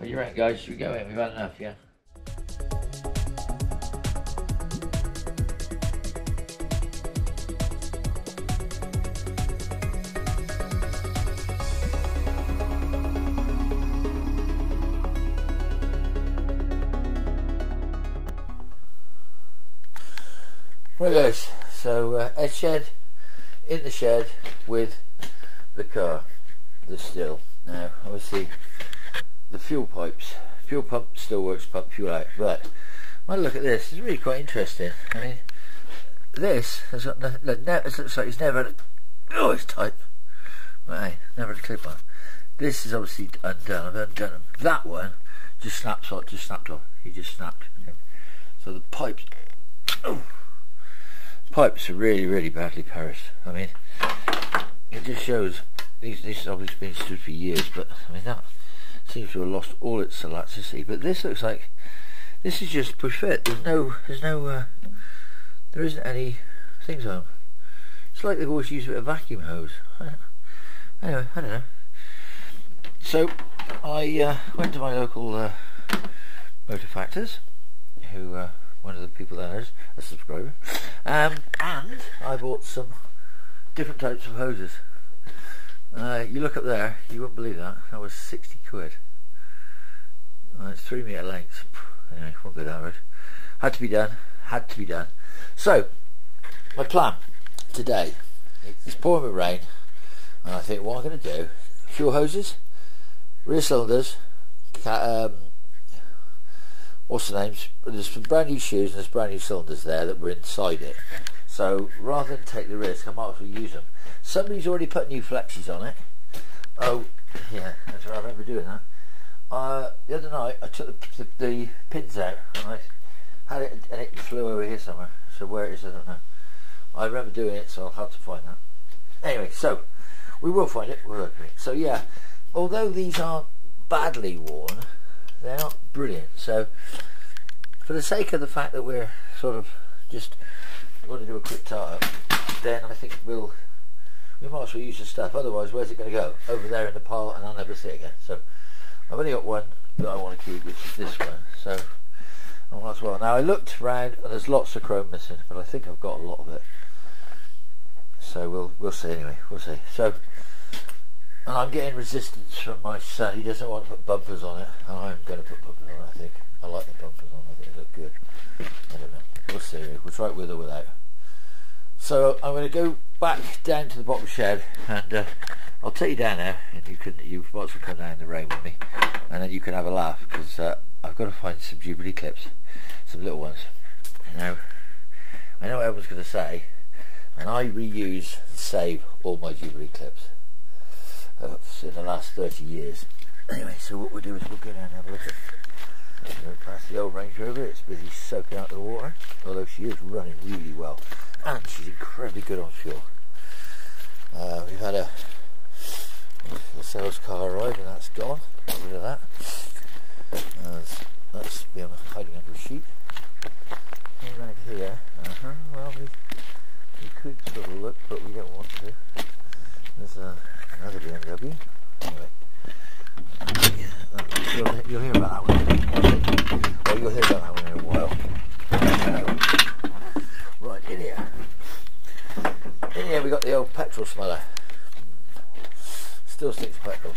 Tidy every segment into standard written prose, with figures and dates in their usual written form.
What do you reckon, guys? Should we go in? We've had enough, yeah? Right guys, so Ed shed, in the shed with the car, the still. Now obviously the fuel pump still works, pump fuel out, but when I look at this, it's really quite interesting. I mean, this has got nothing, it looks like it's never had oh, it's tight, right, never had a clip on. This is obviously undone, I've undone them. That one just snapped off, he just snapped. So the pipes, pipes are really badly perished. I mean, it just shows these have obviously been stood for years, but I mean that seems to have lost all its elasticity. But this looks like this is just push fit. There isn't any things on them. It's like they've always used a vacuum hose. Anyway, I don't know. So I went to my local motor factors, who one of the people there is a subscriber, and I bought some different types of hoses. You look up there, you wouldn't believe that. That was 60 quid. It's 3 metre lengths. Anyway, won't go down road. Had to be done. So, my plan today is pouring with rain, and I think what I'm going to do: fuel hoses, rear cylinders, what's the names? There's some brand new shoes and there's brand new cylinders there that were inside it. So rather than take the risk, I might as well use them. Somebody's already put new flexies on it. Oh, yeah, that's right, I remember doing that. The other night I took the pins out and I had it and it flew over here somewhere. So where it is, I don't know. I remember doing it, so I'll have to find that. Anyway, so we will find it, we'll open it. So yeah, although these aren't badly worn, they're not brilliant. So for the sake of the fact that we're sort of just want to do a quick tart up, then I think we might as well use the stuff. Otherwise, where's it going to go? Over there in the pile, and I'll never see it again. So I've only got one that I want to keep, which is this one. So I might as well. Now I looked around and there's lots of chrome missing, but I think I've got a lot of it. So we'll see anyway. We'll see. So. And I'm getting resistance from my son. He doesn't want to put bumpers on it, and I'm going to put bumpers on it. I think I like the bumpers on. I think they look good. I don't know. We'll see. We'll try it with or without. So I'm going to go back down to the bottom shed, and I'll take you down there, and you might as well come down in the rain with me, and then you can have a laugh, because I've got to find some Jubilee clips, some little ones. Now I know what everyone's going to say, and I reuse and save all my Jubilee clips in the last 30 years. Anyway, so what we'll do is we'll go down and have a look at past the old Range Rover. It's busy soaking out the water, although she is running really well, and she's incredibly good on fuel. We've had a sales car arrive, and that's gone. Get rid of that. That's been hiding under a sheet. Right here, well, we could sort of look, but we don't want to. There's another BMW. Anyway, yeah, you'll hear about that one. Well, you'll hear about that one in a while. Right, in here we got the old petrol smeller. Still stinks of petrol,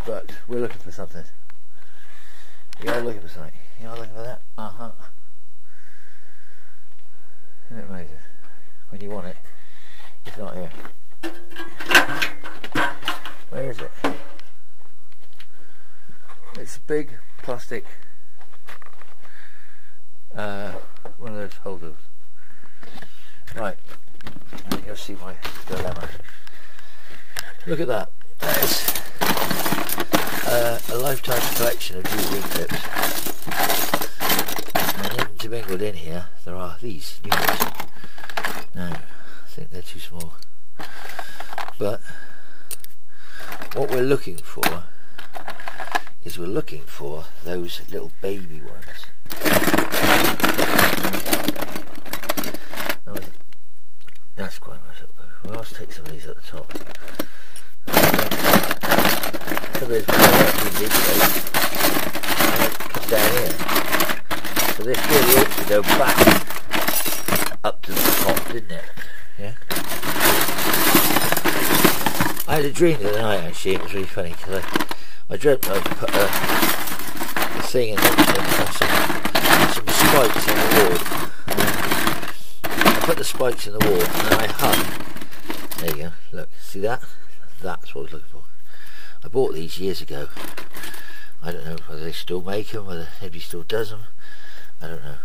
but we're looking for something. You are looking for something. You are looking for that. Isn't it amazing? When you want it, it's not here. Where is it? It's a big plastic one of those holders. Right, and you'll see my dilemma. Look at that. That is a lifetime collection of Jubilee clips. And intermingled in here there are these new ones. No, I think they're too small. But what we're looking for is those little baby ones. That's quite nice. We'll also take some of these at the top. Some of these and it comes down here. So this really ought to go back up to the top, didn't it? Yeah. I had a dream the other night actually. It was really funny because I dreamt I put a thing in some spikes in the wall. I put the spikes in the wall and then I hung. There you go. Look, see that? That's what I was looking for. I bought these years ago. I don't know whether they still make them, whether anybody still does them. I don't know.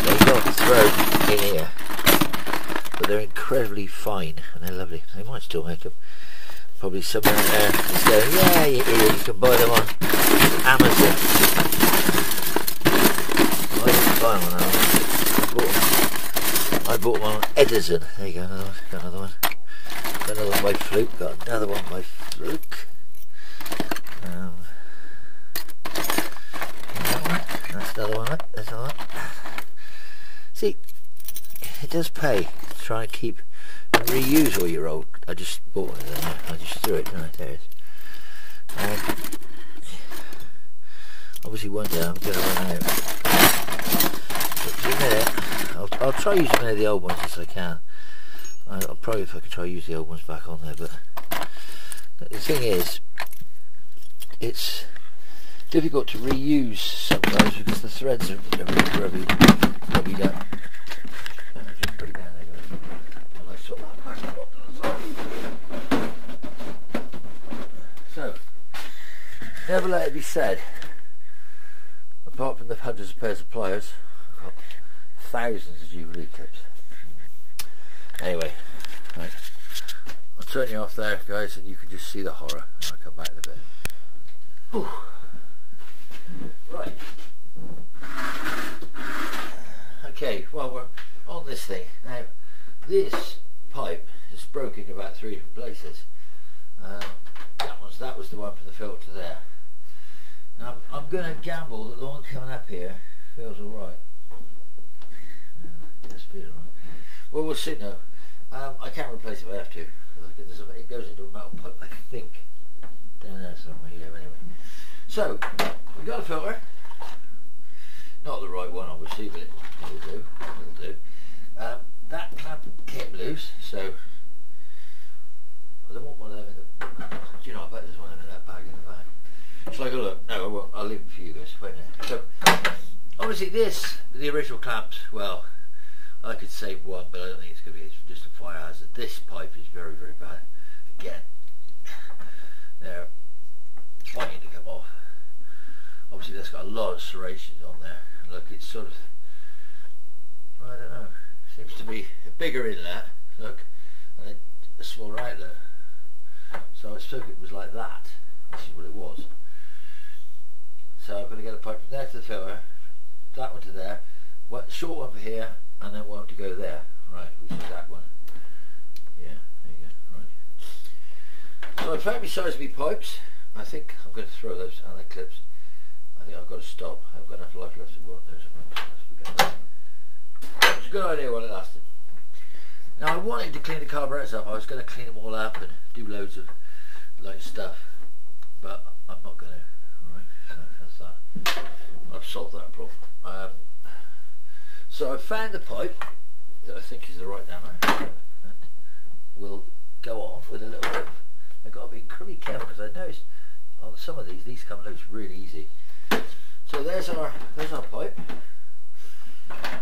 They got thrown in here, but they're incredibly fine and they're lovely. They might still make them. Probably someone out there is going, yeah, you idiot, you can buy them on Amazon. I didn't buy them on Amazon. I bought them on Edison. There you go, another one. Got another one. Got another one by Fluke. Got another one by Fluke. That's another one. That's another one. See, it does pay to try and keep and reuse all your old. I just bought one of them. I just threw it. No, there it is. Obviously, one day I'm going to run out. But for a minute, I'll try using many of the old ones as I can. I'll probably, if I can try use the old ones back on there. But the thing is, it's difficult to reuse sometimes because the threads are really rubbed up. Just put it down there, guys. And I sort that back up to the side. So, never let it be said, apart from the hundreds of pairs of pliers, I've got thousands of Jubilee clips. Anyway, right. I'll turn you off there, guys, and you can just see the horror. I'll come back in a bit. Whew. Right. Okay, well, we're on this thing. Now, this pipe is broken in about 3 different places. That was the one from the filter there. Now, I'm going to gamble that the one coming up here feels alright. Yes, feels alright. Well, we'll see now. I can't replace it if I have to. It goes into a metal pipe, I think. Down there somewhere, yeah, anyway. So, we've got a filter. Not the right one, obviously, but it'll do. It'll do. That clamp came loose, so I don't want one of them in the. Do you know? I bet there's one in that bag in the back. Shall I go look? No, I won't. I'll leave it for you guys. Wait a minute. So, obviously, the original clamps. Well, I could save one, but I don't think it's going to be just a fire hazard. This pipe is very, very bad. Again, they're fighting to come off. Obviously that's got a lot of serrations on there. And look, it's sort of, I don't know, seems to be a bigger inlet, look, and then a smaller outlet. So I suppose it was like that. This is what it was. So I'm going to get a pipe from there to the filter, that one to there, one short one for here, and then one to go there, right, which is that one. Yeah, there you go, right. So I found my size of my pipes. I think I'm going to throw those and the clips. I think I've got to stop. I haven't got enough life left to work there. It's a good idea while it lasted. Now I wanted to clean the carburetors up. I was going to clean them all up and do loads of like stuff, but I'm not going to. Alright, so that's that. I've solved that problem. So I found the pipe that I think is the right diameter, and we'll go on with a little bit. I've got to be incredibly careful because I noticed on some of these come loose really easy. So there's our pipe.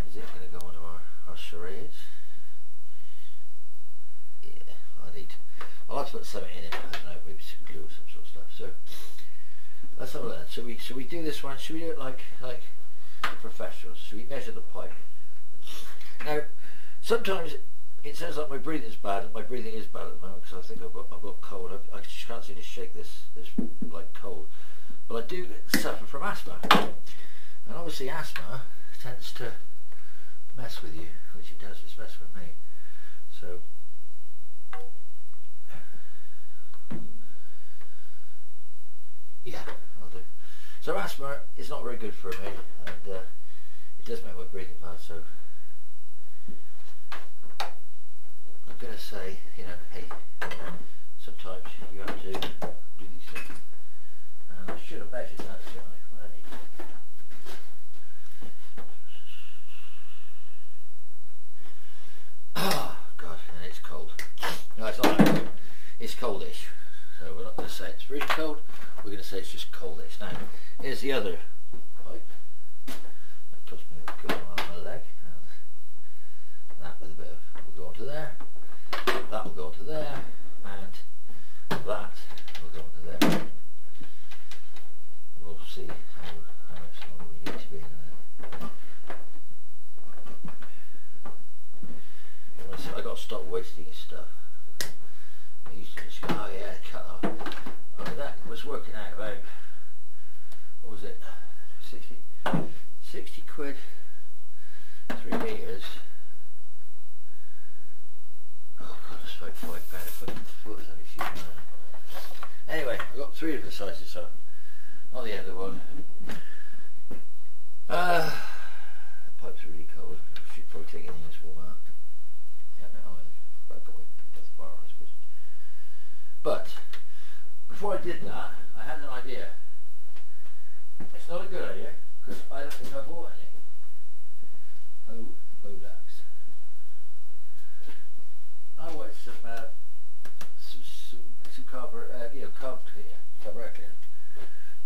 Is it going to go onto our serrators? Yeah, I'll have to put something in it. I don't know, maybe some glue or some sort of stuff. So let's have a look. So we do this one. Should we do it like professionals? Should we measure the pipe? Now, sometimes it sounds like my breathing is bad, and my breathing is bad at the moment because I think I've got cold. I just can't seem to shake this like cold. But I do suffer from asthma, and obviously asthma tends to mess with you, which it does. It's messed with me. So yeah, I'll do. So asthma is not very good for me, and it does make my breathing bad. So I'm going to say, you know, hey, sometimes you have to do these things. And I should have measures that, don't I? What I need. Oh God, and it's cold. No, it's not that cold. It's coldish. So we're not going to say it's really cold. We're going to say it's just coldish. Now, here's the other pipe. That cost me a good one on my leg. And that with a bit of, will go onto there. That will go onto there, and that will go onto there. We'll see how much longer we need to be in there. I got to stop wasting his stuff. I used to just go, oh yeah, cut off. I mean, that was working out about, what was it, 60 quid, 3 meters. Oh God, it's about £5 a foot. Anyway, I got 3 of the sizes, so not the end of the one. The pipes are really cold. I should probably take anything that's warm out. Yeah, no, I've got my that's far, I suppose. But before I did that, I had an idea. It's not a good idea because I don't think I bought any. Oh, Modax. I wanted some carb cleaner.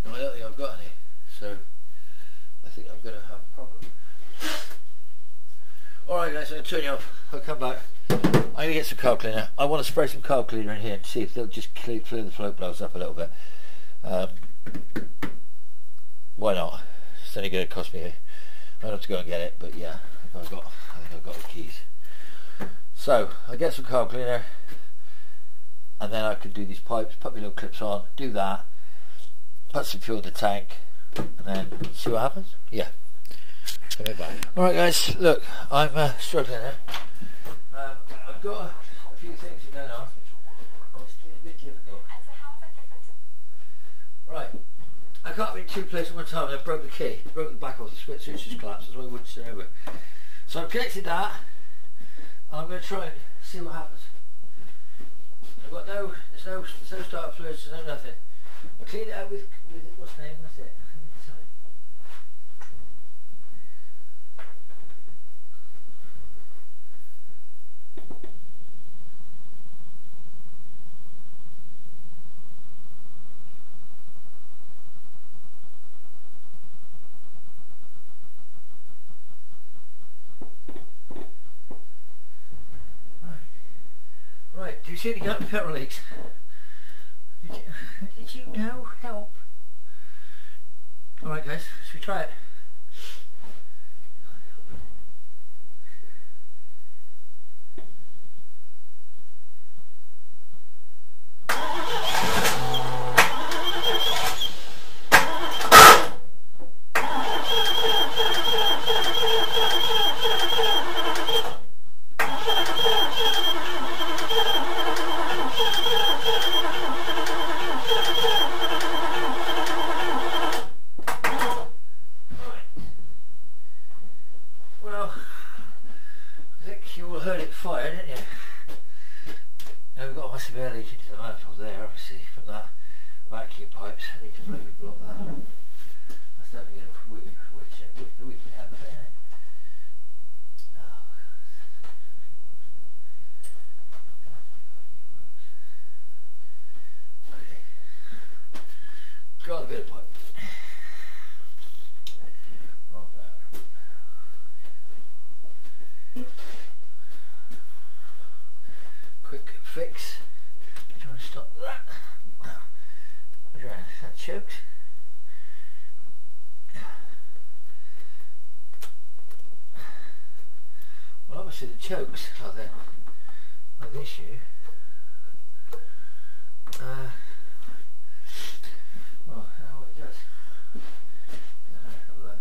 And I don't think I've got any, so I think I'm going to have a problem. Alright guys, I'm going to turn you off. I'll come back. I'm going to get some carb cleaner. I want to spray some carb cleaner in here and see if they'll just clear the float blowers up a little bit. Why not? It's only going to cost me. I don't have to go and get it, but yeah, I think I've got the keys. So I get some carb cleaner, and then I can do these pipes, put my little clips on, do that, put some fuel in the tank, and then see what happens. Yeah. Alright guys, look, I'm struggling here. I've got a few things to go on. It's a bit difficult. Right, I can't be in 2 places at one time, and I broke the key, broke the back off the switch just collapsed, that's why I wouldn't stay over. So I've connected that, and I'm going to try and see what happens. I've got there's no starter fluids, there's no nothing. I cleaned it out with what's the name, that's it. Right, do you see the gap in petrol leaks? Did you know? Help. Alright guys, should we try it? Got a bit of pipe. Quick fix. Try and stop that. That chokes. Well, obviously the chokes are the issue. Well, I know what it does. Have a look.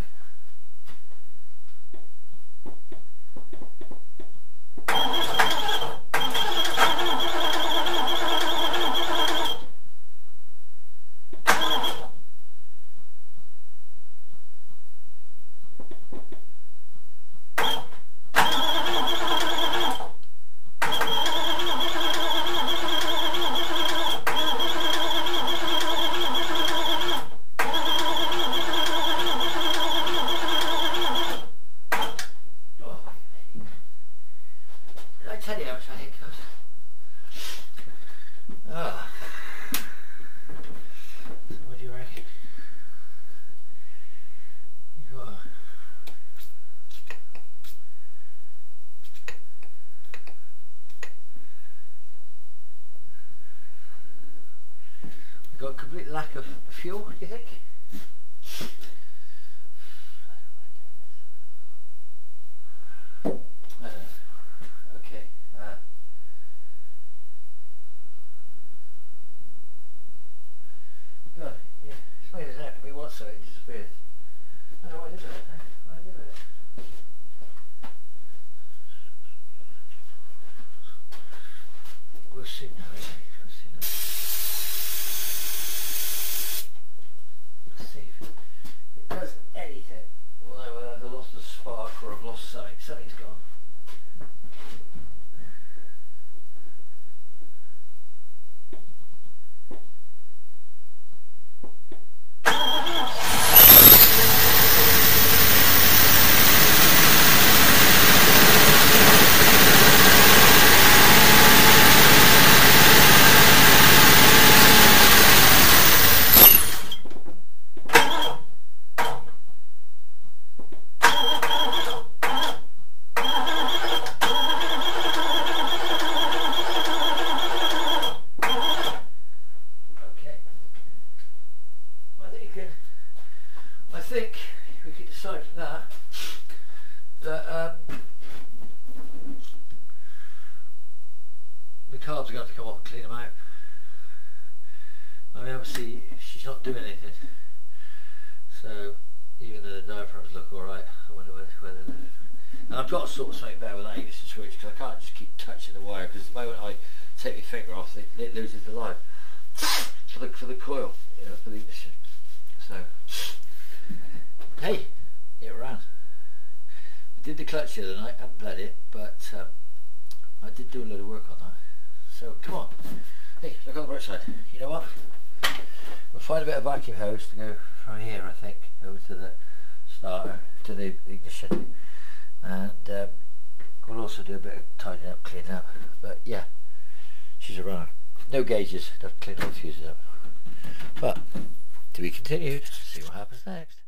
got a complete lack of fuel, do you think? I don't know. Okay. God, yeah, it's made his out to me once, so it disappeared. I don't know what I did with it now. What did I do with it? We'll see now, isn't it? We'll see now. Let's see if it does anything. Well, I've lost the spark or I've lost something. Something's gone. I think we could decide from that the carbs are going to have to come off and clean them out. I mean, obviously she's not doing anything, so even though the diaphragms look alright, I wonder whether and I've got to sort something better with that ignition switch, because I can't just keep touching the wire, because the moment I take my finger off it loses the line for the coil, you know, for the ignition. So hey, it ran. I did the clutch the other night, haven't bled it, but I did do a load of work on that. So come on, hey, look on the bright side. You know what? We'll find a bit of vacuum hose to go from here, I think, over to the starter, to the ignition, and we'll also do a bit of tidying up, cleaning up. But yeah, she's a runner. No gauges, don't clean all the fuses up. But to be continued, see what happens next.